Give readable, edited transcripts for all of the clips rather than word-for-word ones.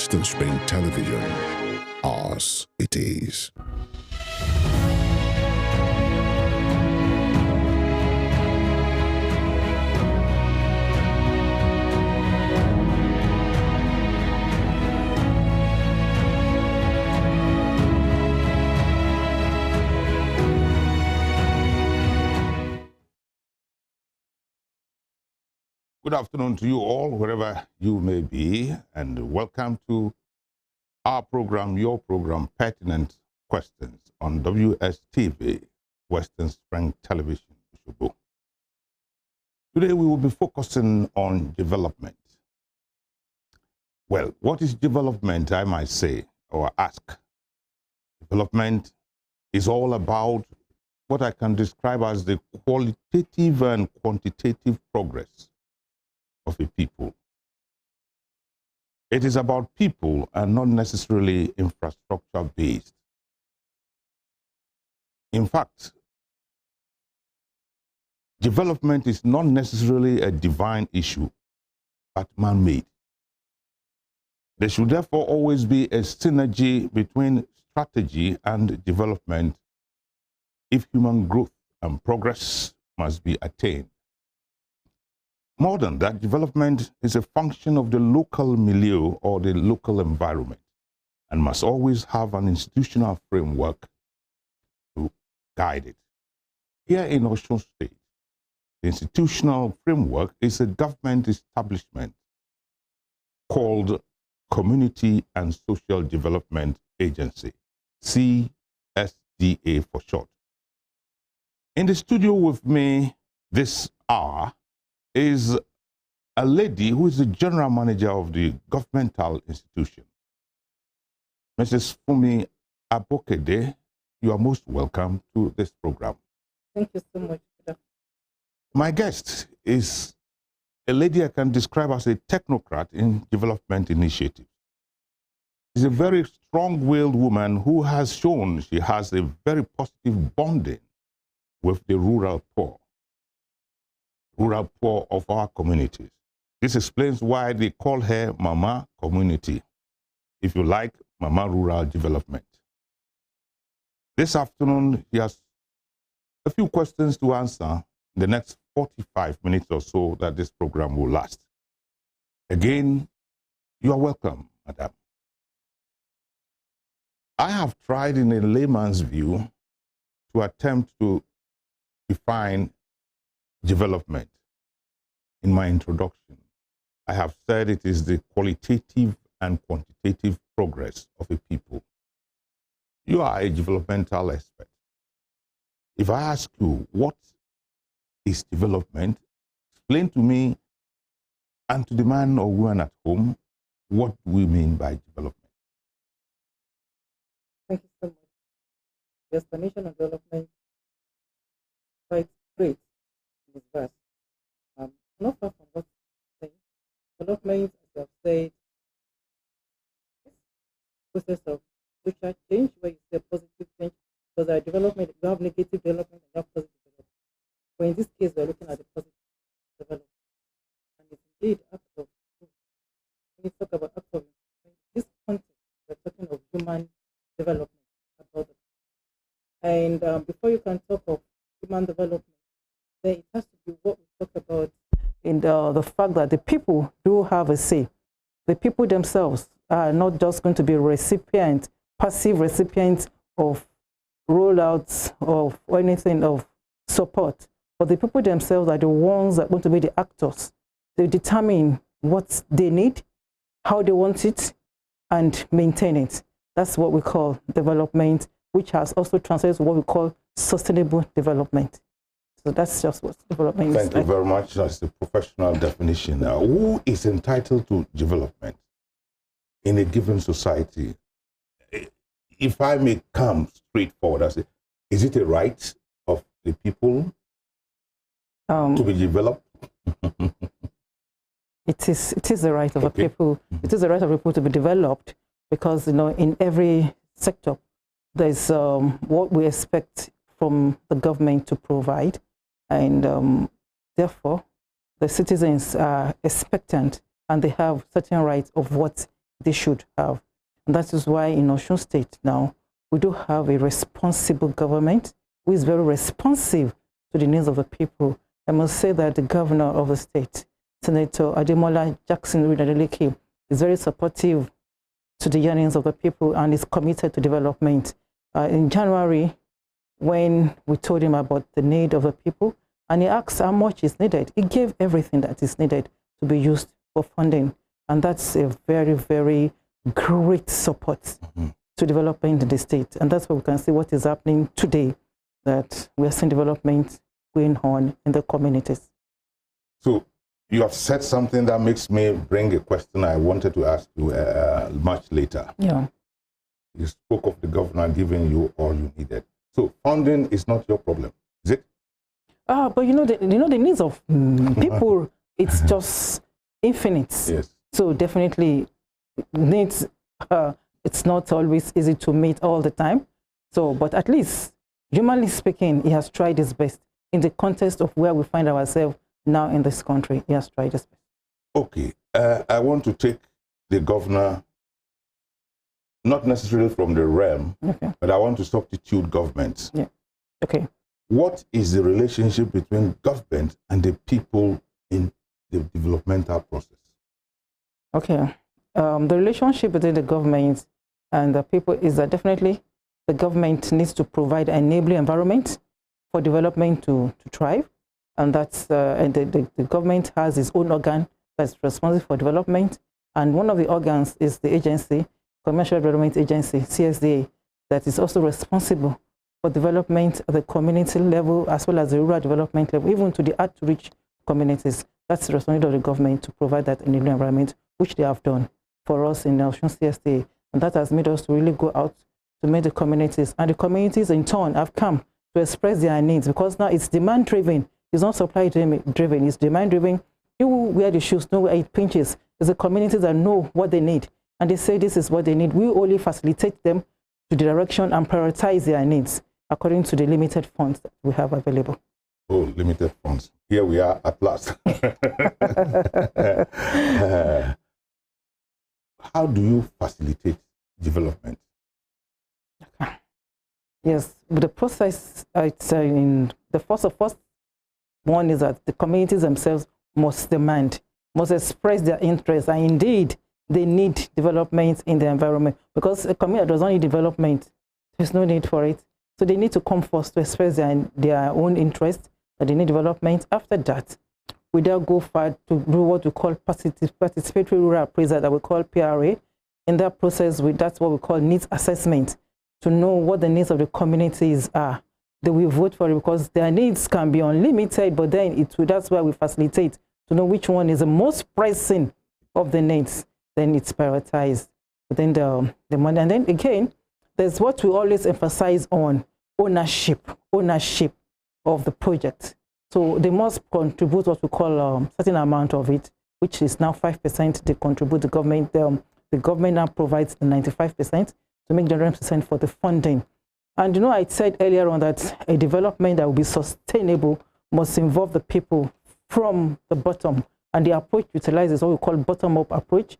Western Spring Television. Ours it is. Good afternoon to you all, wherever you may be, and welcome to our program, your program, Pertinent Questions on WSTV, Western Spring Television. Today we will be focusing on development. Well, what is development, I might say, or ask? Development is all about what I can describe as the qualitative and quantitative progress of a people. It is about people and not necessarily infrastructure based. In fact, development is not necessarily a divine issue, but man-made. There should therefore always be a synergy between strategy and development if human growth and progress must be attained. More than that, development is a function of the local milieu or the local environment and must always have an institutional framework to guide it. Here in OSUN State, the institutional framework is a government establishment called Community and Social Development Agency, CSDA for short. In the studio with me this hour is a lady who is the general manager of the governmental institution. Mrs. FUNMI ABOKEDE, you are most welcome to this program. Thank you so much. My guest is a lady I can describe as a technocrat in development initiatives. She's a very strong-willed woman who has shown she has a very positive bonding with the rural poor of our communities. This explains why they call her Mama Community, if you like, Mama Rural Development. This afternoon, she has a few questions to answer in the next 45 minutes or so that this program will last. Again, you are welcome, Madam. I have tried in a layman's view to attempt to define development. In my introduction, I have said it is the qualitative and quantitative progress of a people. You are a developmental expert. If I ask you what is development, explain to me and to the man or woman at home what we mean by development. Thank you so much. The explanation of development is quite great in this verse. Not far from what you say. Development, as you have said, is a process of social change where you say positive change. Because our development, you have negative development and you have positive development. But in this case, we're looking at the positive development. And it's indeed act of when you talk about act of in this context, we're talking of human development about it. And before you can talk of human development, then it has to be what we talk about in the fact that the people do have a say. The people themselves are not just going to be passive recipients of rollouts of anything of support, but the people themselves are the ones that are going to be the actors. They determine what they need, how they want it, and maintain it. That's what we call development, which has also translated to what we call sustainable development. So that's just what development is. Thank you very much. That's the professional definition. Now, who is entitled to development in a given society? If I may come straightforward, I say, is it a right of the people to be developed? It is the right of the people. It is the right of people to be developed because, you know, in every sector, there's what we expect from the government to provide. And therefore, the citizens are expectant and they have certain rights of what they should have. And that is why in Osun State now, we do have a responsible government who is very responsive to the needs of the people. I must say that the governor of the state, Senator Ademola Jackson Adeleke, is very supportive to the yearnings of the people and is committed to development. In January, when we told him about the need of the people, and he asked how much is needed, he gave everything that is needed to be used for funding. And that's a very, very great support to development in the state. And that's where we can see what is happening today, that we are seeing development going on in the communities. So you have said something that makes me bring a question I wanted to ask you much later. Yeah. You spoke of the governor giving you all you needed. So funding is not your problem, is it? But you know the needs of people, it's just infinite. Yes. So definitely needs, it's not always easy to meet all the time. So, but at least, humanly speaking, he has tried his best in the context of where we find ourselves now in this country. He has tried his best. Okay. I want to take the governor, not necessarily from the realm, but I want to substitute government. Yeah. Okay. What is the relationship between government and the people in the developmental process? Okay. The relationship between the government and the people is that definitely the government needs to provide an enabling environment for development to thrive. And that's and the government has its own organ that's responsible for development. And one of the organs is the agency, Commercial Development Agency, CSDA, that is also responsible for development at the community level as well as the rural development level, even to the hard-to-reach communities. That's the responsibility of the government to provide that enabling environment, which they have done for us in Osun CSDA. And that has made us to really go out to meet the communities. And the communities, in turn, have come to express their needs, because now it's demand-driven. It's not supply-driven. It's demand-driven. You wear the shoes, know where it pinches. It's the communities that know what they need. And they say this is what they need. We only facilitate them to the direction and prioritize their needs according to the limited funds that we have available. Oh, limited funds. Here we are at last. How do you facilitate development? Yes, but the process, it's in the first one is that the communities themselves must demand, must express their interest, and indeed they need development in the environment, because a community does not need development. There's no need for it. So they need to come first to express their own interest, that they need development. After that, we then go far to do what we call participatory rural appraisal, that we call PRA. In that process, that's what we call needs assessment, to know what the needs of the communities are. They will vote for it, because their needs can be unlimited, but then that's where we facilitate to know which one is the most pressing of the needs. Then it's prioritized. But then the money, and then again, there's what we always emphasize on: ownership of the project. So they must contribute what we call a certain amount of it, which is now 5%. They contribute. The government now provides the 95% to make the 100% for the funding. And you know, I said earlier on that a development that will be sustainable must involve the people from the bottom. And the approach utilizes what we call bottom-up approach.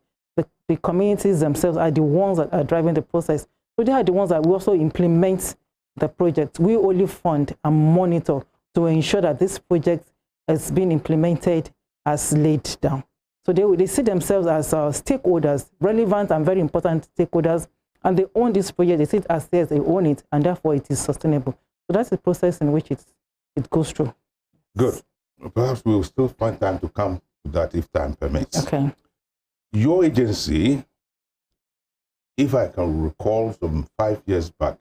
The communities themselves are the ones that are driving the process. So they are the ones that will also implement the project. We only fund and monitor to ensure that this project has been implemented as laid down. So they see themselves as stakeholders, relevant and very important stakeholders, and they own this project. They see it as theirs, they own it, and therefore it is sustainable. So that's the process in which it goes through. Good. Perhaps we will still find time to come to that if time permits. Okay. Your agency, if I can recall, some 5 years back,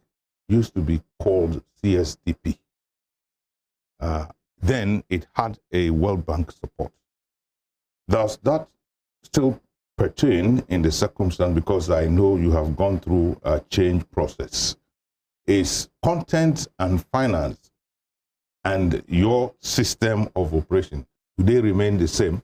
used to be called CSDP. Then it had a World Bank support. Does that still pertain in the circumstance, because I know you have gone through a change process? Is content and finance and your system of operation, do they remain the same?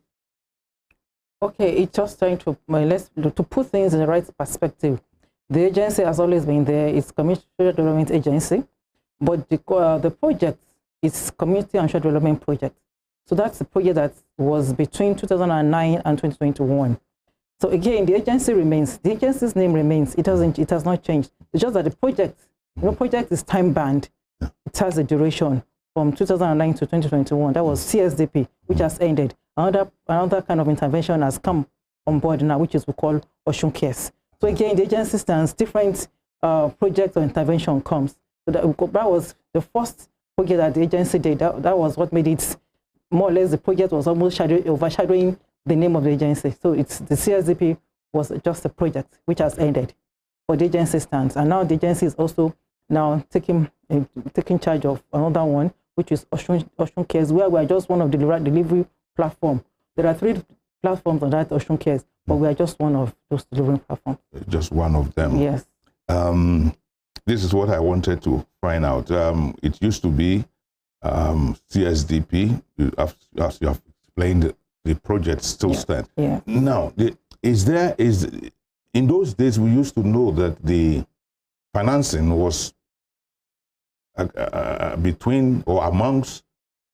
Okay, it's just trying to put things in the right perspective. The agency has always been there. It's Community Development Agency, but the project is Community and Social Development Project. So that's the project that was between 2009 and 2021. So again, the agency remains. The agency's name remains. It has not changed. It's just that the project, project is time bound. Yeah. It has a duration from 2009 to 2021. That was CSDP, which has ended. Another kind of intervention has come on board now, which is we call OSUN Cares. So again, the agency stands, different project or intervention comes. So that was the first project that the agency did. That was what made it more or less, the project was almost overshadowing the name of the agency. So it's the CSDP was just a project which has ended, but the agency stands. And now the agency is also now taking charge of another one, which is OSUN Cares, where we are just one of the delivery platform. There are 3 platforms on that OSUN Cares, but we are just one of those delivering platforms. Just one of them. Yes. This is what I wanted to find out. It used to be CSDP, as you have explained. The project still stands. Yeah. Now, in those days we used to know that the financing was between or amongst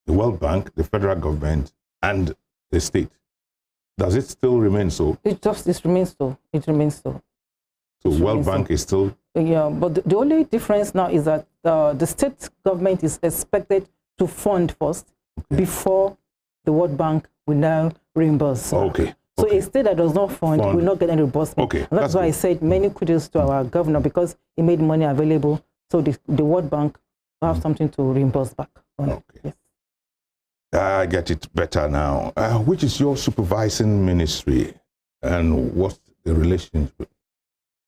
the World Bank, the federal government, and the state. Does it still remain so? It remains so. It remains so. So World Bank is still. Yeah, but the only difference now is that the state government is expected to fund first before the World Bank will now reimburse. Okay. So a state that does not fund will not get any reimbursement. Okay. And that's why I said many kudos to our governor, because he made money available. So the World Bank will have something to reimburse back on. Okay. Yes. I get it better now. Which is your supervising ministry, and what's the relationship?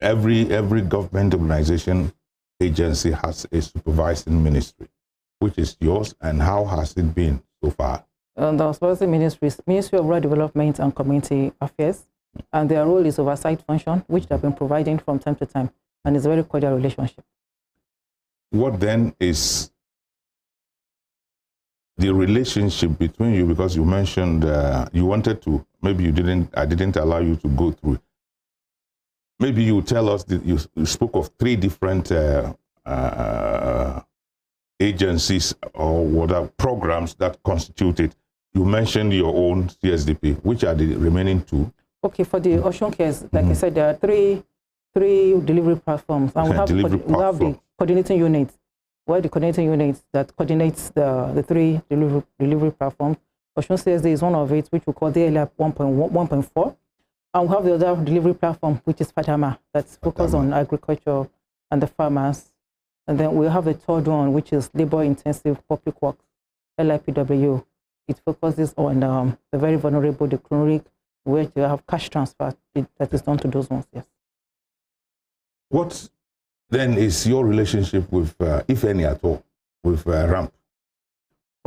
Every government organization, agency has a supervising ministry. Which is yours, and how has it been so far? The supervising ministry is Ministry of Rural Development and Community Affairs, and their role is oversight function, which they've been providing from time to time, and it's a very cordial relationship. What then is the relationship between you? Because you mentioned you wanted to, maybe you didn't, I didn't allow you to go through it. Maybe you tell us that you spoke of 3 different agencies or whatever programs that constitute it. You mentioned your own CSDP. Which are the remaining 2? Okay, for the OSUN Cares, like I said, there are 3 delivery platforms, and we have the coordinating units. Where the coordinating unit that coordinates the 3 delivery platforms. OSUN CSD is one of it, which we call the ALAP 1.4. And we have the other delivery platform, which is FADAMA, that's focused on agriculture and the farmers. And then we have the 3rd one, which is labor-intensive public works, LIPW. It focuses on the very vulnerable, the chronic, where you have cash transfer that is done to those ones, yes. What then is your relationship with, if any at all, with RAMP?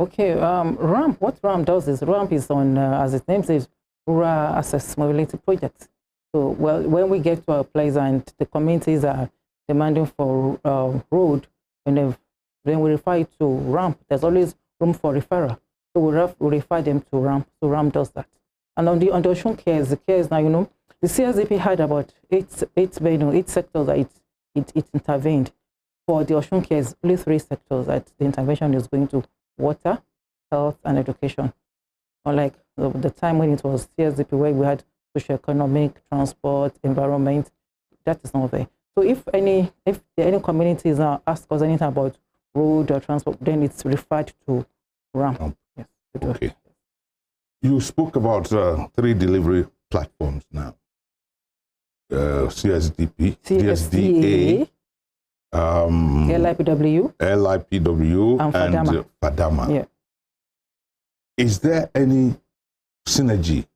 Okay, RAMP, what RAMP does is, RAMP is on, as its name says, Rural Access Mobility Project. So, well, when we get to a place and the communities are demanding for road, and then we refer it to RAMP, there's always room for referral. So we refer them to RAMP. So RAMP does that. And on the OSUN Cares, the Cares now, the CSDP had about 8 sectors that it intervened. For the OSUN Cares, only 3 sectors that the intervention is going to: water, health, and education. Unlike the time when it was CSDP, where we had socio-economic, transport, environment, that is not there. So if any communities now ask us anything about road or transport, then it's referred to RAMP. Yes. Okay. You spoke about 3 delivery platforms now. CSDP, CSDA, LIPW, and FADAMA. Yeah. Is there any synergy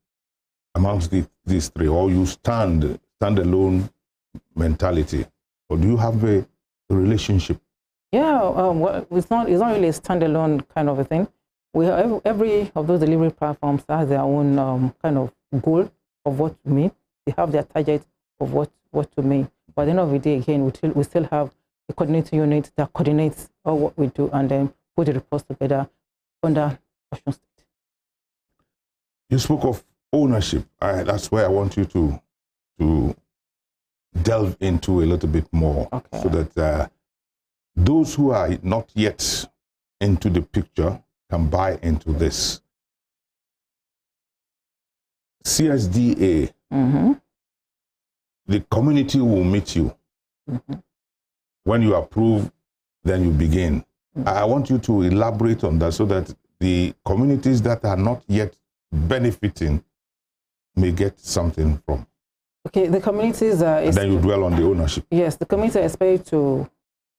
amongst these 3, or you standalone mentality, or do you have a relationship? Yeah, well, it's not really a standalone kind of a thing. We have every of those delivery platforms has their own kind of goal of what to mean. They have their target of what to mean. But at the end of the day, again, we still have a coordinating unit that coordinates all what we do, and then put the reports together under OSUN State. You spoke of ownership. That's where I want you to delve into a little bit more, so that those who are not yet into the picture can buy into this. CSDA, the community will meet you. When you approve, then you begin. I want you to elaborate on that so that the communities that are not yet benefiting may get something from. Okay, the communities are... And then you dwell on the ownership. Yes, the communities are expected to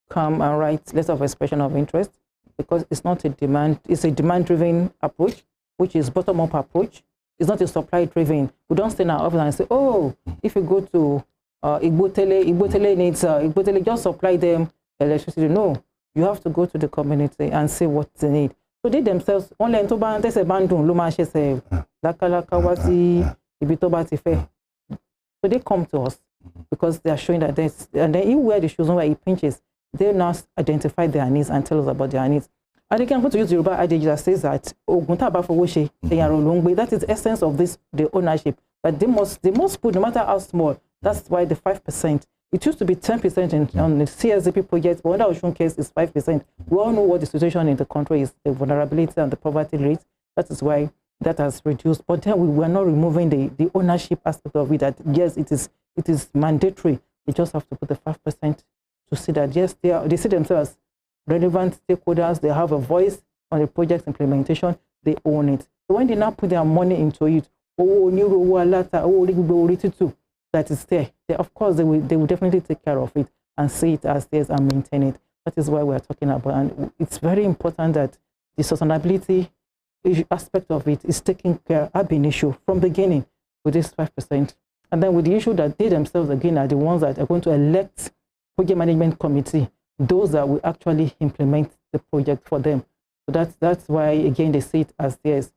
come and write letters of expression of interest, because it's not a demand, it's a demand-driven approach, which is bottom-up approach. It's not a supply-driven. We don't stay in our office and say, oh, if you go to Igbotele needs, Igbotele, just supply them electricity. No, you have to go to the community and see what they need. So they themselves, only in Toba, they say, Bandung, Lumache say, Lakala Kawati, Ibitoba Tife. So they come to us because they are showing that there's, and then you wear the shoes on where it pinches, they now identify their needs and tell us about their needs. And they can go to use Yoruba adage that says that that is the essence of this, the ownership. But they must put, no matter how small. That's why the 5%. It used to be 10% on the CSDP project, but under OSUN case is 5%. We all know what the situation in the country is, the vulnerability and the poverty rate. That is why that has reduced. But then we are not removing the ownership aspect of it. That yes, it is mandatory. They just have to put the 5% to see that yes, they see themselves as relevant stakeholders. They have a voice on the project implementation. They own it. So when they now put their money into it, that is there. Of course, they will definitely take care of it and see it as theirs and maintain it. That is why we are talking about. And it's very important that the sustainability aspect of it is taken care of, an issue from the beginning with this 5%. And then with the issue that they themselves, again, are the ones that are going to elect project management committee, those that will actually implement the project for them. So that's why, again, they see it as theirs.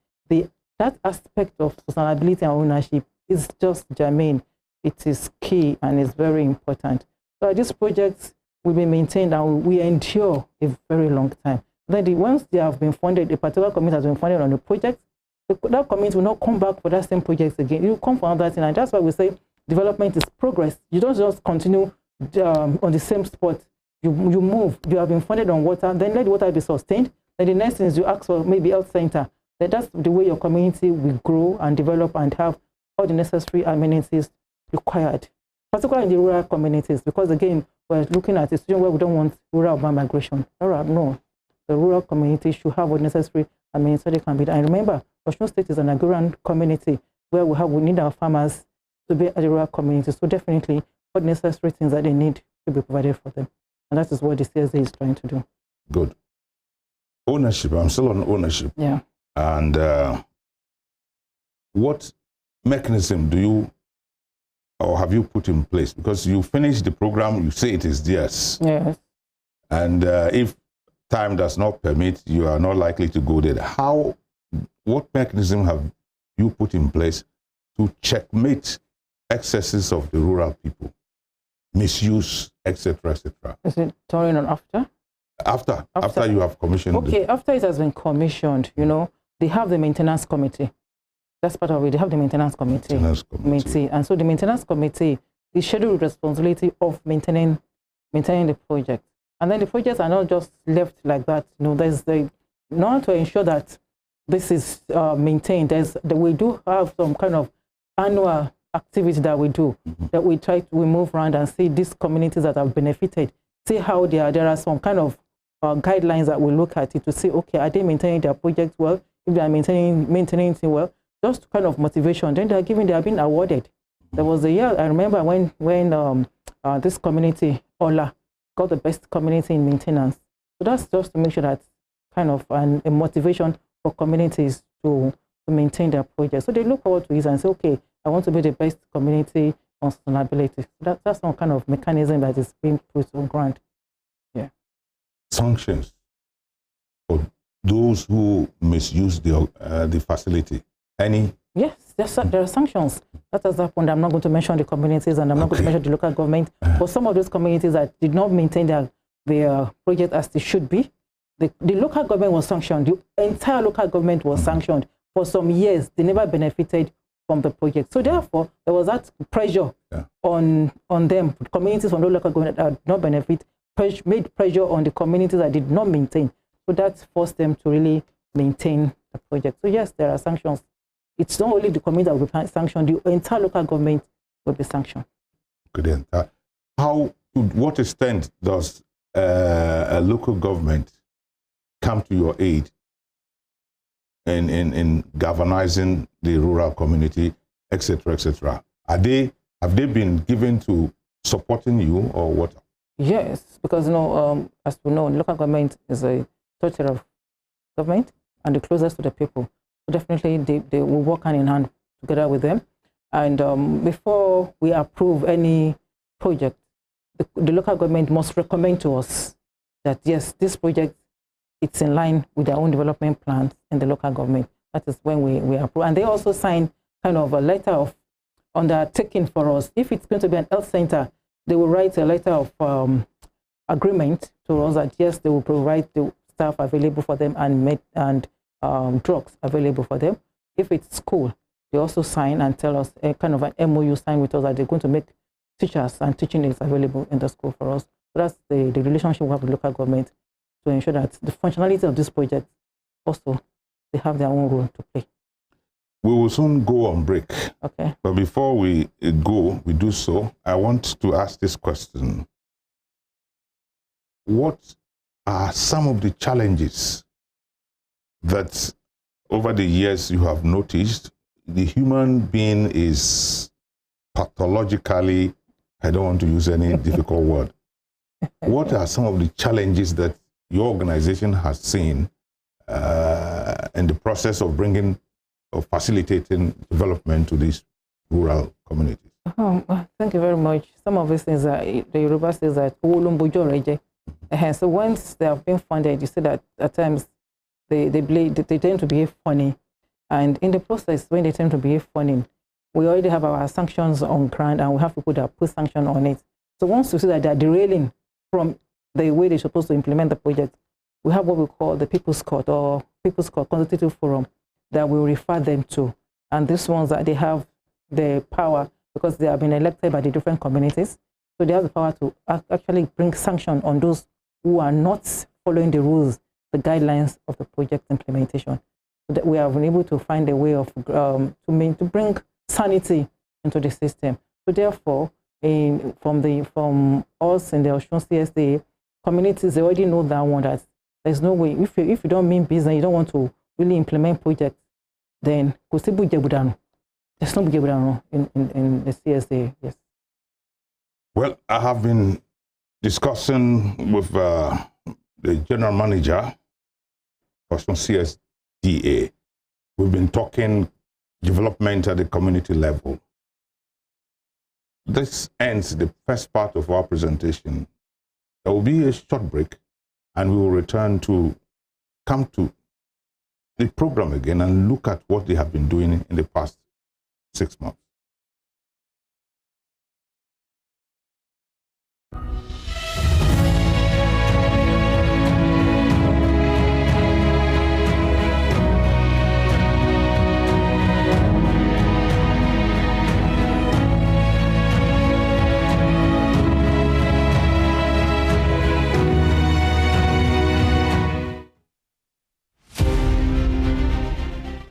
That aspect of sustainability and ownership is just germane. It is key and is very important. So these projects will be maintained and will endure a very long time. Then once they have been funded, a particular community has been funded on the project, that community will not come back for that same project again. It will come for another thing. And that's why we say development is progress. You don't just continue on the same spot. You move. You have been funded on water, then let the water be sustained. Then the next thing is you ask for maybe health center. Then that's the way your community will grow and develop and have all the necessary amenities required, particularly in the rural communities, because again, we're looking at a situation where we don't want rural urban migration. No, the rural community should have what necessary amenities so they can be done. And remember, Osun State is an agrarian community where we need our farmers to be at the rural community. So definitely, what necessary things that they need to be provided for them. And that is what the CSA is trying to do. Good. Ownership, I'm still on ownership. Yeah. And what mechanism do you or have you put in place? Because you finish the program, you say it is theirs. Yes. And if time does not permit, you are not likely to go there. What mechanism have you put in place to checkmate excesses of the rural people, misuse, etc., etc.? Is it during and after? After you have commissioned. Okay, after it has been commissioned, they have the maintenance committee. That's part of it. They have the maintenance committee. And so the maintenance committee is scheduled with responsibility of maintaining the project. And then the projects are not just left like that. There's in order to ensure that this is maintained, we do have some kind of annual activity that we do, that we move around and see these communities that have benefited, see how there are some kind of guidelines that we look at it to see, okay, are they maintaining their project well? If they are maintaining it well, just kind of motivation. Then they are being awarded. There was a year, I remember when this community, Ola, got the best community in maintenance. So that's just to make sure that kind of a motivation for communities to maintain their project. So they look forward to it and say, okay, I want to be the best community on sustainability. So that's some kind of mechanism that is being put on ground. Yeah. Sanctions for those who misuse the facility. Any? Yes, there are sanctions. That has happened. I'm not going to mention the communities and I'm not going to mention the local government. For some of those communities that did not maintain their project as they should be, the local government was sanctioned. The entire local government was sanctioned. For some years, they never benefited from the project. So therefore, there was that pressure on them. Communities from the local government that did not benefit, made pressure on the communities that did not maintain. So that forced them to really maintain the project. So yes, there are sanctions. It's not only the community that will be sanctioned, the entire local government will be sanctioned. ABOKEDE. How, to what extent does a local government come to your aid in galvanizing the rural community, etc., etc.? Have they been given to supporting you, or what? Yes, because as we know, local government is a structure of government and the closest to the people. So definitely they will work hand in hand together with them. And before we approve any project, the local government must recommend to us that yes, this project, it's in line with their own development plans in the local government. That is when we approve. And they also sign kind of a letter of undertaking for us. If it's going to be an health center, they will write a letter of agreement to us that yes, they will provide the staff available for them and drugs available for them. If it's school, they also sign and tell us a kind of an MOU sign with us that they're going to make teachers and teaching aids available in the school for us. So that's the relationship we have with local government to ensure that the functionality of this project also, they have their own role to play. We will soon go on break. Okay. But before we do so, I want to ask this question. What are some of the challenges that over the years you have noticed the human being is pathologically, I don't want to use any difficult word. What are some of the challenges that your organization has seen in the process of bringing or facilitating development to these rural communities? Thank you very much. Some of these things, the Yoruba says that so once they have been funded, you see that at times they tend to behave funny. And in the process, when they tend to behave funny, we already have our sanctions on ground and we have people that put sanction on it. So once we see that they're derailing from the way they're supposed to implement the project, we have what we call the People's Court or People's Court Consultative Forum that we refer them to. And these ones that they have the power because they have been elected by the different communities. So they have the power to actually bring sanction on those who are not following the rules, the guidelines of the project implementation. So that we have been able to find a way of to bring sanity into the system. So therefore, from us in the OSUN CSA communities, they already know that one, that there's no way, if you don't mean business, you don't want to really implement projects, then there's no bujebudano in the CSA, yes. Well, I have been discussing with the general manager of CSDA. We've been talking development at the community level. This ends the first part of our presentation. There will be a short break and we will return to come to the program again and look at what they have been doing in the past 6 months.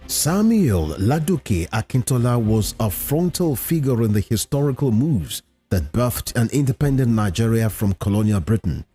Samuel Ladoke Akintola was a frontal figure in the historical moves that birthed an independent Nigeria from colonial Britain.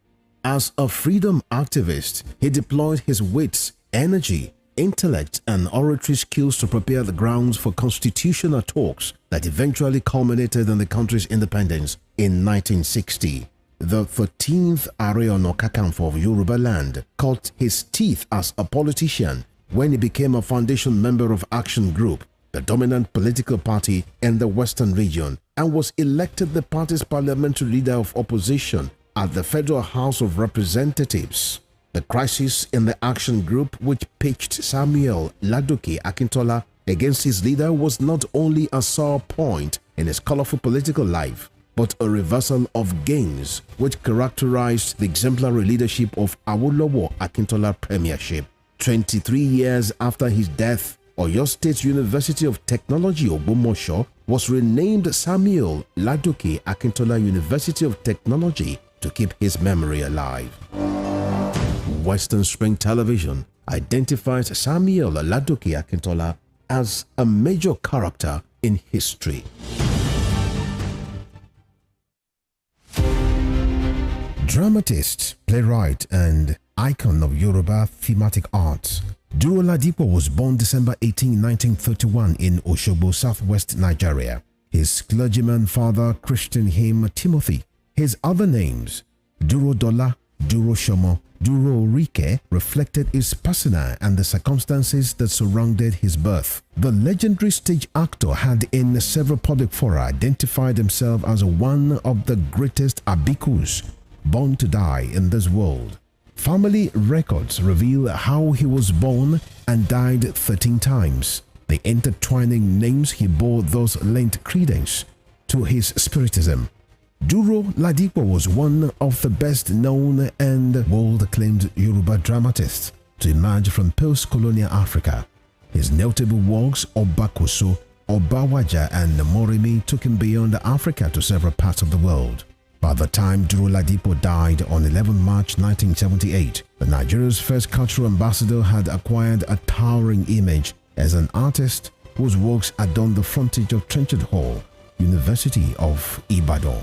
As a freedom activist, he deployed his wits, energy, intellect, and oratory skills to prepare the grounds for constitutional talks that eventually culminated in the country's independence in 1960. The 13th Ààrẹ Ọ̀nà Kakanfò of Yoruba land cut his teeth as a politician when he became a foundation member of Action Group, the dominant political party in the Western region, and was elected the party's parliamentary leader of opposition at the Federal House of Representatives. The crisis in the Action Group, which pitched Samuel Ladoke Akintola against his leader, was not only a sore point in his colorful political life, but a reversal of gains which characterized the exemplary leadership of Awolowo Akintola premiership. 23 years after his death, Oyo State University of Technology Ogbomosho was renamed Samuel Ladoke Akintola University of Technology to keep his memory alive. Western Spring Television identifies Samuel Ladoke Akintola as a major character in history. Dramatist, playwright, and icon of Yoruba thematic arts, Duro Ladipo was born December 18, 1931 in Osogbo, southwest Nigeria. His clergyman father christened him Timothy. His other names, Duro Dola, Duro Shomo, Duro Rike, reflected his persona and the circumstances that surrounded his birth. The legendary stage actor had in several public fora identified himself as one of the greatest abikus born to die in this world. Family records reveal how he was born and died 13 times. The intertwining names he bore thus lent credence to his spiritism. Duro Ladipo was one of the best known and world-acclaimed Yoruba dramatists to emerge from post-colonial Africa. His notable works Obakoso, Obawaja and Morimi took him beyond Africa to several parts of the world. By the time Duro Ladipo died on 11 March 1978, the Nigeria's first cultural ambassador had acquired a towering image as an artist whose works adorned the frontage of Trenchard Hall, University of Ibadan.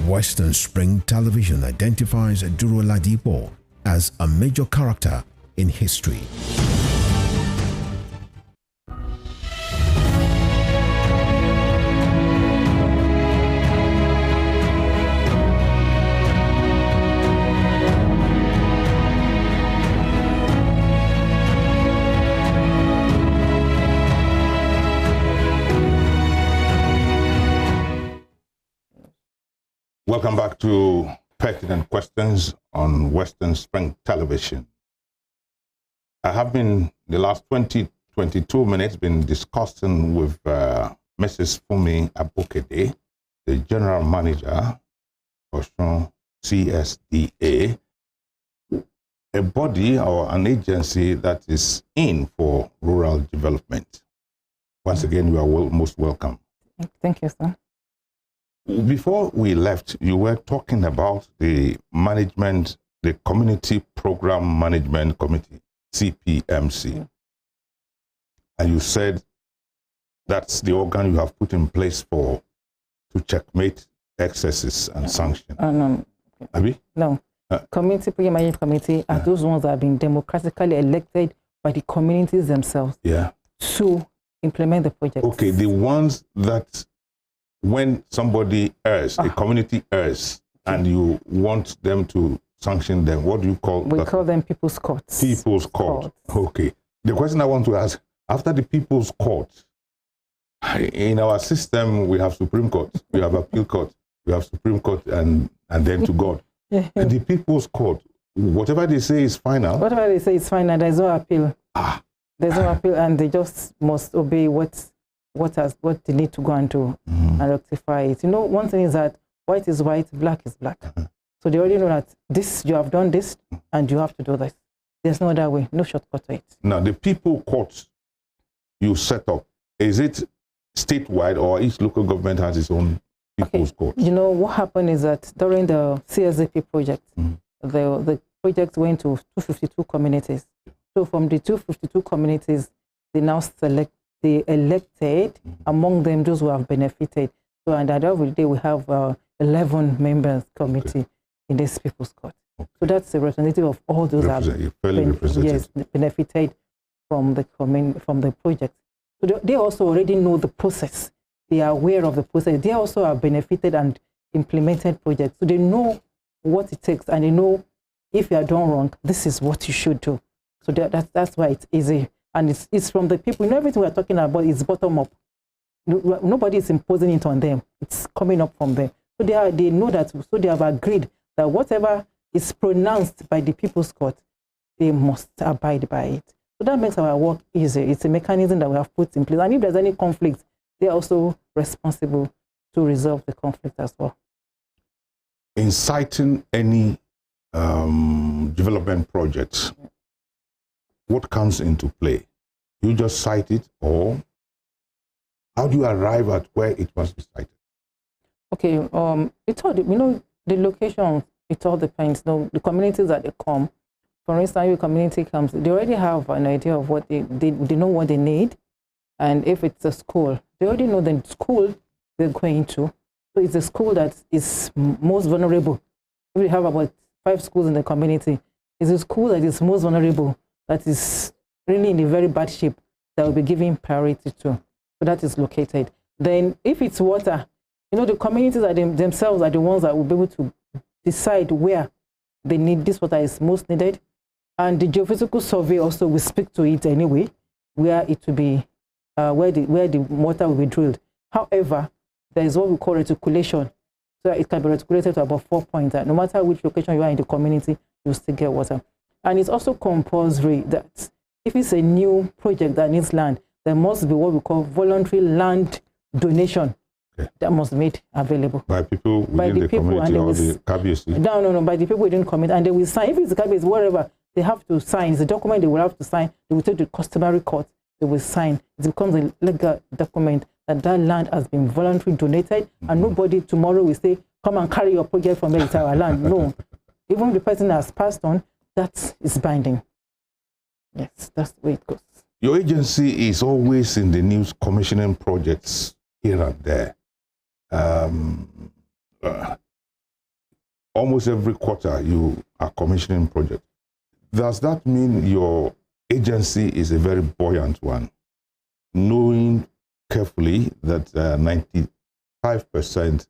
Western Spring Television identifies Duro Ladipo as a major character in history. Welcome back to Pertinent Questions on Western Spring Television. I have been, the last 22 minutes, been discussing with Mrs. FUNMI ABOKEDE, the General Manager of OSUN CSDA, a body or an agency that is in for rural development. Once again, you are most welcome. Thank you, sir. Before we left, you were talking about the management, the Community Program Management Committee, CPMC. Yeah. And you said that's the organ you have put in place to checkmate excesses and sanctions. No. Abi? No. Community Program Management Committee are those ones that have been democratically elected by the communities themselves to implement the project. Okay, the ones that when somebody errs, a community errs, and you want them to sanction them, what do you call that? We call them People's Courts. People's Court. Okay. The question I want to ask, after the People's Court, in our system, we have Supreme Court, we have Appeal Court, we have Supreme Court, and then to God. And the People's Court, whatever they say is final. Whatever they say is final, there's no appeal. There's no appeal, and they just must obey what they need to go and do and rectify it. You know, one thing is that white is white, black is black. So they already know that this, you have done this, and you have to do this. There's no other way, no shortcut to it. Now, the People Courts you set up, is it statewide or each local government has its own People's Court? You know, what happened is that during the CSDP project, the project went to 252 communities. So from the 252 communities, they now elected among them those who have benefited. So at the end of the day, we have 11 members committee in this People's Court. So that's the representative of all those that have benefited from the project. So they also already know the process. They are aware of the process. They also have benefited and implemented projects. So they know what it takes, and they know if you are done wrong, this is what you should do. So that's why it's easy. And it's from the people. You know, everything we're talking about is bottom up. Nobody is imposing it on them. It's coming up from them. So they know that. So they have agreed that whatever is pronounced by the People's Court, they must abide by it. So that makes our work easier. It's a mechanism that we have put in place. And if there's any conflict, they're also responsible to resolve the conflict as well. In citing any development projects, what comes into play? You just cite it, or how do you arrive at where it must be cited? Okay, it's all, you know, the location, it all depends. No, the communities that they come, for instance, your community comes, they already have an idea of what they know what they need. And if it's a school, they already know the school they're going to. So it's a school that is most vulnerable we have about 5 schools in the community, it's a school that is most vulnerable, that is really in a very bad shape, that will be given priority to. So that is located. Then if it's water, you know, the communities are themselves are the ones that will be able to decide where they need this water is most needed. And the geophysical survey also will speak to it anyway, where it will be, where the water will be drilled. However, there is what we call reticulation. So it can be reticulated to about 4 points. No matter which location you are in the community, you still get water. And it's also compulsory that if it's a new project that needs land, there must be what we call voluntary land donation that must be made available. By people within the community or the KBC? No, by the people within the community. And they will sign. If it's the KBC, whatever, they have to sign. It's a document they will have to sign. They will take to the customary court. They will sign. It becomes a legal document that that land has been voluntarily donated, and nobody tomorrow will say, come and carry your project from there, it's our land. No. Even if the person has passed on, that is binding. Yes, that's the way it goes. Your agency is always in the news commissioning projects here and there. Almost every quarter you are commissioning projects. Does that mean your agency is a very buoyant one, knowing carefully that 95%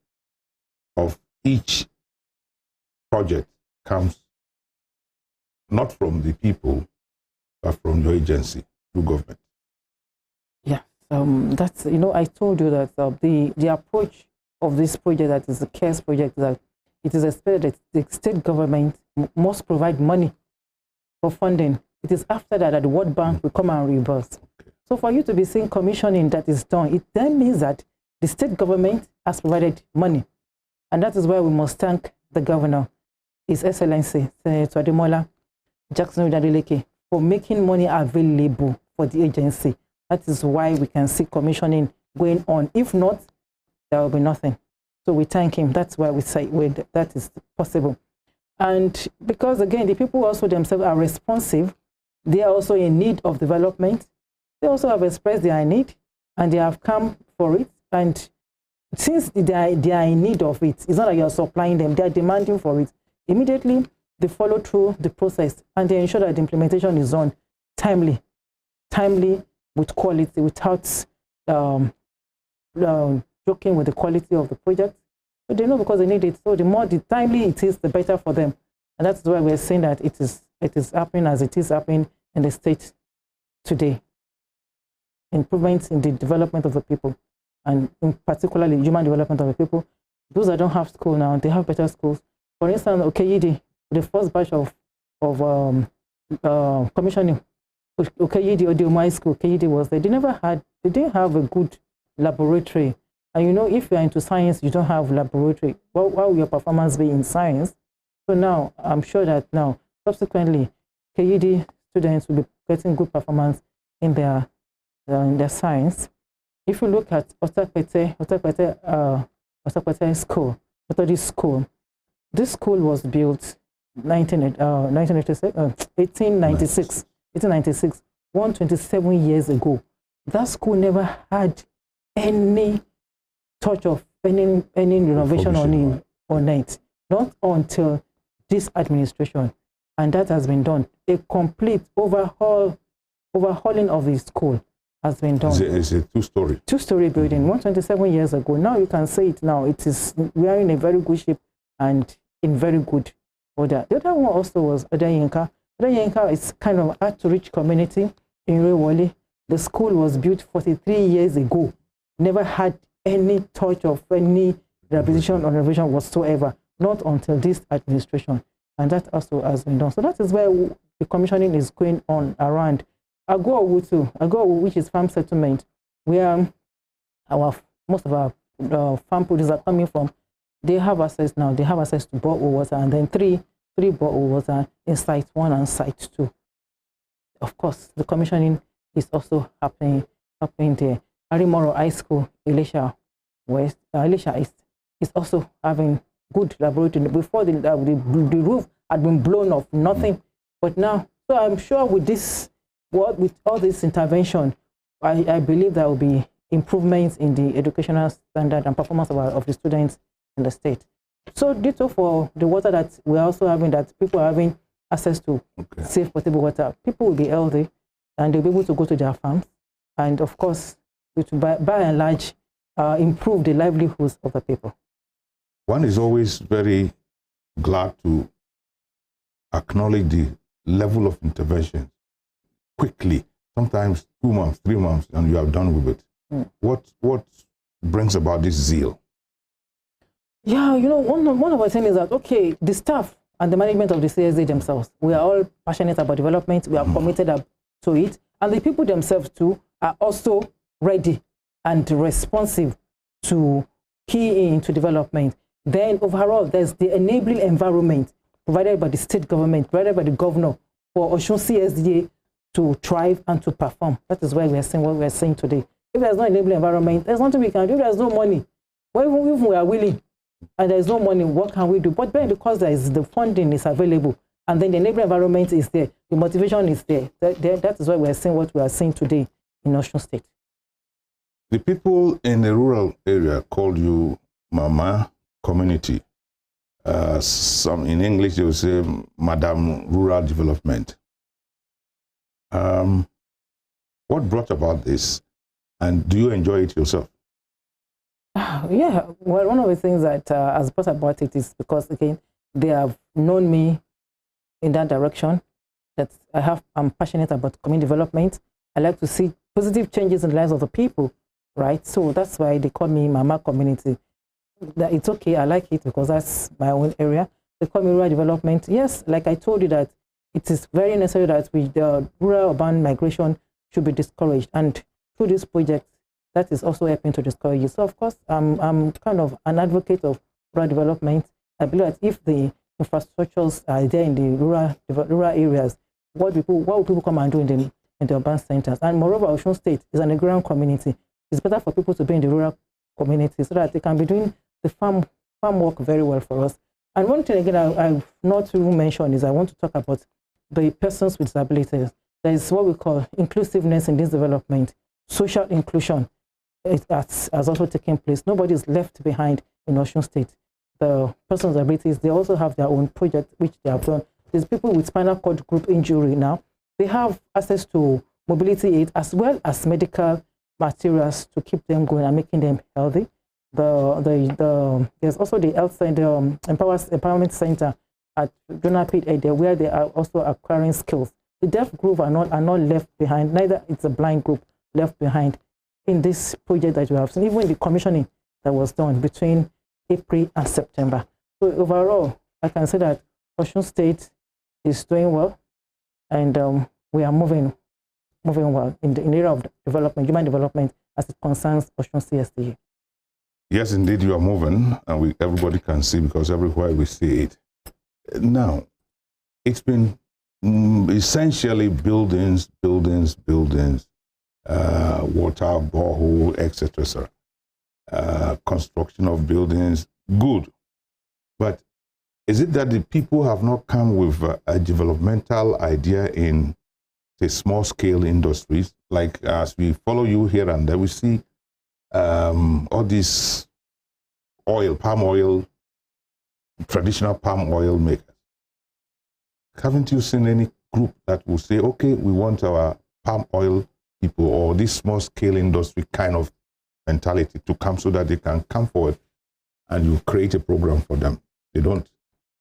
of each project comes not from the people, but from your agency, through government? Yeah, that's, you know, I told you that the approach of this project, that is a CARES project, that it is expected that the state government must provide money for funding. It is after that the World Bank will come and reimburse. So for you to be seeing commissioning that is done, it then means that the state government has provided money. And that is why we must thank the governor, His Excellency, Senator Ademola Jackson Adeleke, for making money available for the agency. That is why we can see commissioning going on. If not, there will be nothing. So we thank him. That's why we say that is possible. And because, again, the people also themselves are responsive. They are also in need of development. They also have expressed their need, and they have come for it. And since they are in need of it, it's not like you're supplying them. They are demanding for it. Immediately, they follow through the process, and they ensure that the implementation is done timely with quality, without joking with the quality of the project. So they know because they need it. So the timely it is, the better for them. And that's why we're saying that it is happening as it is happening in the state today. Improvements in the development of the people, and in particularly human development of the people. Those that don't have school now, they have better schools. For instance, OKEDE, the first batch of commissioning, OKEDE or the Umai school, OKEDE was there. They didn't have a good laboratory. And you know, if you're into science, you don't have laboratory. Well, why will your performance be in science? So now, I'm sure that now, subsequently, OKEDE students will be getting good performance in their science. If you look at Otakpete school, Methodist school, this school was built 1896, 127 years ago. That school never had any touch of any renovation on it, not until this administration, and that has been done. A complete overhauling of the school has been done. It's a two-story. Two-story building, 127 years ago. Now you can say it now. We are in a very good shape and in very good order. The other one also was Odayenka. Odayenka is kind of hard to reach community in Rewole. The school was built 43 years ago. Never had any touch of any rehabilitation or renovation whatsoever, not until this administration. And that also has been done. So that is where the commissioning is going on around Ago, which is farm settlement, where most of our farm producers are coming from. They have access now. They have access to borehole water, and then three borehole water in Site 1 and Site 2. Of course, the commissioning is also happening there. Arimoro High School, Elisha East, is also having good laboratory. Before the roof had been blown off, nothing. But now, so I'm sure with this, with all this intervention, I believe there will be improvements in the educational standard and performance of the students in the state. So ditto for the water that we're also having, that people are having access to safe, potable water. People will be healthy and they'll be able to go to their farms. And of course, it will by and large improve the livelihoods of the people. One is always very glad to acknowledge the level of intervention quickly, sometimes 2 months, 3 months, and you are done with it. What brings about this zeal? Yeah, you know, one of the things is that, okay, the staff and the management of the CSD themselves, we are all passionate about development, we are committed to it, and the people themselves too are also ready and responsive to key into development. Then overall, there's the enabling environment provided by the state government, provided by the governor for OSUN CSDA to thrive and to perform. That is why we are saying what we are saying today. If there's no enabling environment, there's nothing we can do. If there's no money, well, even if we are willing and there's no money, what can we do? But then because the funding is available and then the enabling environment is there, the motivation is there. That is why we are saying what we are saying today in Osun State. The people in the rural area called you Mama Community. Some in English they will say Madam Rural Development. What brought about this, and do you enjoy it yourself? Yeah, well, one of the things that has brought about it is because, again, they have known me in that direction, that I'm passionate about community development. I like to see positive changes in the lives of the people, right? So that's why they call me Mama Community. That it's okay, I like it because that's my own area. They call me rural development. Yes, like I told you, that it is very necessary that the rural-urban migration should be discouraged. And through this project, that is also helping to discourage it. So, of course, I'm kind of an advocate of rural development. I believe that if the infrastructures are there in the rural areas, what will people come and do in the urban centers? And moreover, Osun State is an agrarian community. It's better for people to be in the rural community so that they can be doing the farm work very well for us. And one thing again I've not even mentioned is I want to talk about the persons with disabilities. There is what we call inclusiveness in this development. Social inclusion has also taken place. Nobody is left behind in Osun State. The persons with disabilities, they also have their own project which they have done. There's people with spinal cord group injury now. They have access to mobility aid as well as medical materials to keep them going and making them healthy. There's also the health center, empowerment center at Jonapit area where they are also acquiring skills. The deaf group are not left behind. Neither it's a blind group left behind in this project that you have seen, even the commissioning that was done between April and September. So overall, I can say that Osun State is doing well, and we are moving well in the area of development, human development, as it concerns Osun CSDA. Yes, indeed, you are moving, and everybody can see because everywhere we see it. Now, it's been essentially buildings, water, borehole, etc., sir. Construction of buildings, good. But is it that the people have not come with a developmental idea in the small-scale industries? Like as we follow you here and there, we see all this oil, palm oil, traditional palm oil makers. Haven't you seen any group that will say, okay, we want our palm oil people or this small-scale industry kind of mentality to come so that they can come forward and you create a program for them? They don't.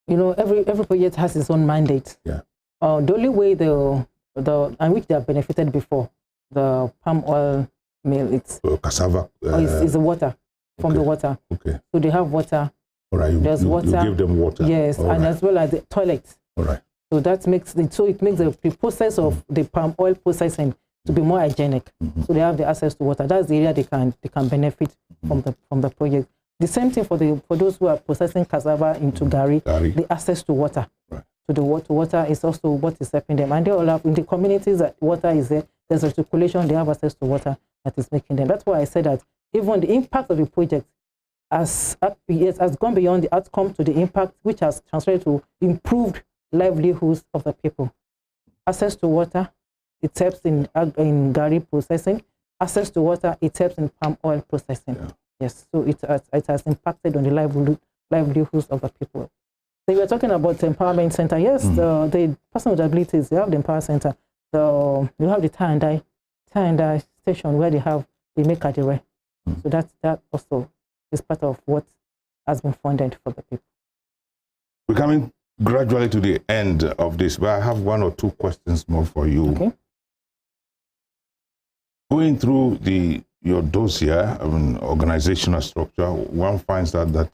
You know, every project has its own mandate. Yeah. The only way and which they have benefited before, the palm oil mill, it's cassava. It's the water from the water. Okay. So they have water. All right. There's water. You give them water. Yes, all and right. as well as the toilets. All right. So that makes the process of the palm oil processing to be more hygienic. Mm-hmm. So they have the access to water. That's the area they can benefit from the project. The same thing for those who are processing cassava into gari. The access to water. Right. So the water is also what is helping them. And they all have, in the communities that water is there, there's a circulation, they have access to water that is making them. That's why I said that even the impact of the project has gone beyond the outcome to the impact, which has translated to improved livelihoods of the people. Access to water, it helps in gari processing. Access to water, it helps in palm oil processing. Yeah. Yes, so it has impacted on the livelihoods of the people. So we were talking about the empowerment center. Yes, the person with abilities, they have the empower center. You have the tie and dye station where they make kadire. So that also is part of what has been funded for the people. We're coming gradually to the end of this, but I have one or two questions more for you. Okay. Going through your dossier, organizational structure, one finds out that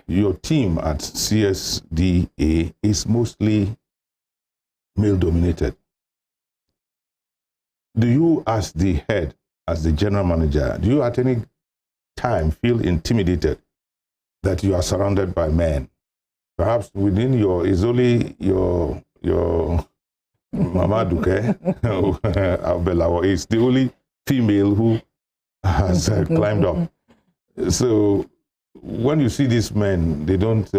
your team at CSDA is mostly male-dominated. Do you, as the head, as the general manager, do you at any time feel intimidated that you are surrounded by men? Perhaps within is only your Mama Duke, Abela, is the only female who has climbed up. So when you see these men, they don't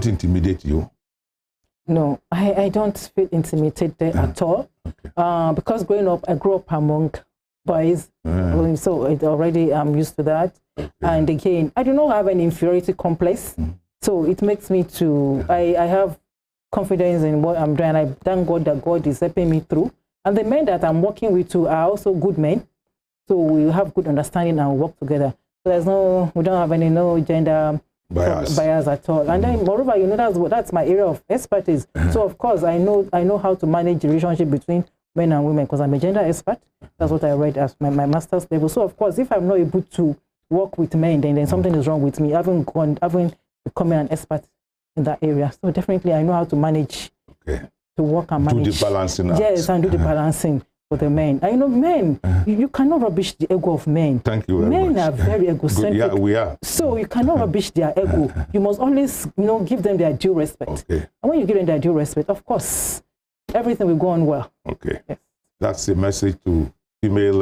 intimidate you. No, I don't feel intimidated at all. Okay. Because growing up, I grew up among boys, so already I'm used to that. Okay. And again, I do not have an inferiority complex, so it makes me I have confidence in what I'm doing. I thank God that God is helping me through. And the men that I'm working with too are also good men, so we have good understanding and work together. So we don't have any gender bias at all. And then moreover, that's my area of expertise. So of course I know how to manage the relationship between men and women because I'm a gender expert. That's what I read as my master's level. So of course, if I'm not able to work with men, then something is wrong with me. Having become an expert in that area. So definitely I know how to manage, to work and manage. Do the balancing. Yes, and do the balancing for the men. And men, you cannot rubbish the ego of men. Thank you very much. Men are very egocentric. Yeah, we are. So you cannot rubbish their ego. You must always, give them their due respect. Okay. And when you give them their due respect, of course, everything will go on well. Okay. Yes. That's a message to female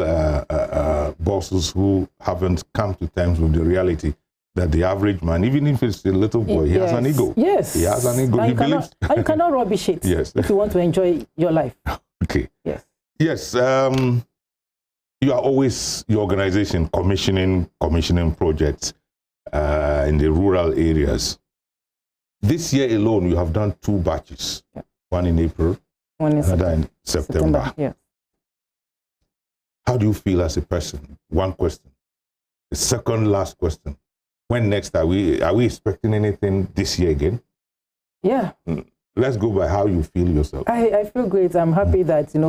bosses who haven't come to terms with the reality that the average man, even if it's a little boy, he has an ego. Yes. He has an ego. And you cannot rubbish it. Yes. If you want to enjoy your life. Okay. Yes. Yes. You are always, your organization, commissioning projects in the rural areas. This year alone, you have done 2 batches. Yeah. One in April, another in September. Yeah. How do you feel as a person? One question. The second last question. When next are we expecting anything this year again? Yeah. Let's go by how you feel yourself. I feel great. I'm happy that, we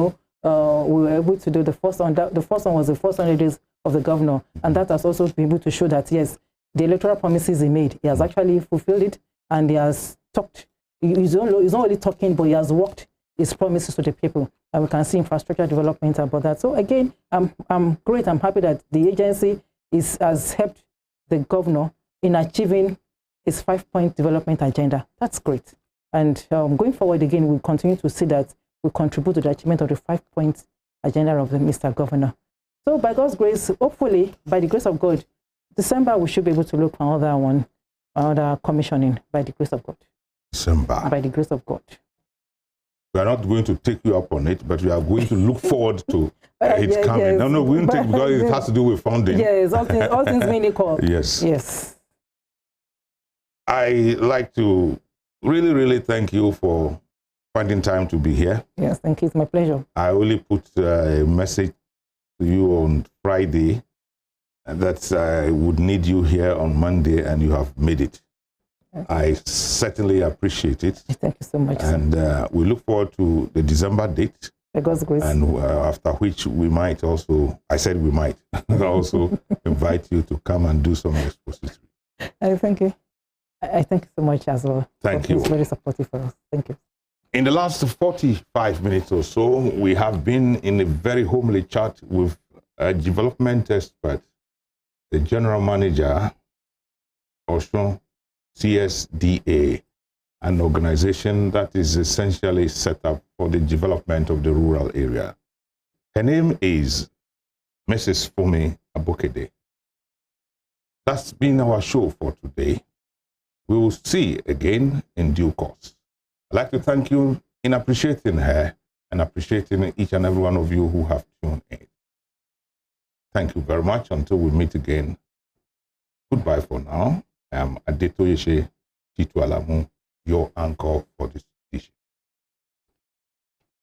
were able to do the first one. The first one was the first 100 days of the governor. And that has also been able to show that, yes, the electoral promises he made, he has actually fulfilled it. And he has talked. He's not only talking, but he has worked his promises to the people. And we can see infrastructure development about that. So again, I'm great. I'm happy that the agency has helped the governor in achieving his 5-point development agenda. That's great. And going forward again, we'll continue to see that we contribute to the achievement of the 5-point agenda of the Mr. Governor. So by God's grace, hopefully, by the grace of God, December we should be able to look for another commissioning by the grace of God. December. By the grace of God. We are not going to take you up on it, but we are going to look forward to it coming. Yes. No, we won't take because it has to do with funding. Yes, all things being equal. Yes. Yes. I like to really, really thank you for finding time to be here. Yes, thank you. It's my pleasure. I only put a message to you on Friday that I would need you here on Monday, and you have made it. Okay. I certainly appreciate it. Thank you so much. And we look forward to the December date. By God's grace. And after which we might also, I said we might, also invite you to come and do some expository. Thank you. I thank you so much as well. Thank you. It's very supportive for us. Thank you. In the last 45 minutes or so, we have been in a very homely chat with a development expert, the general manager, OSUN CSDA, an organization that is essentially set up for the development of the rural area. Her name is Mrs. FUNMI ABOKEDE. That's been our show for today. We will see again in due course. I'd like to thank you in appreciating her and appreciating each and every one of you who have tuned in. Thank you very much. Until we meet again, goodbye for now. I am Adetoyeshe Shittu ALAMU, your anchor for this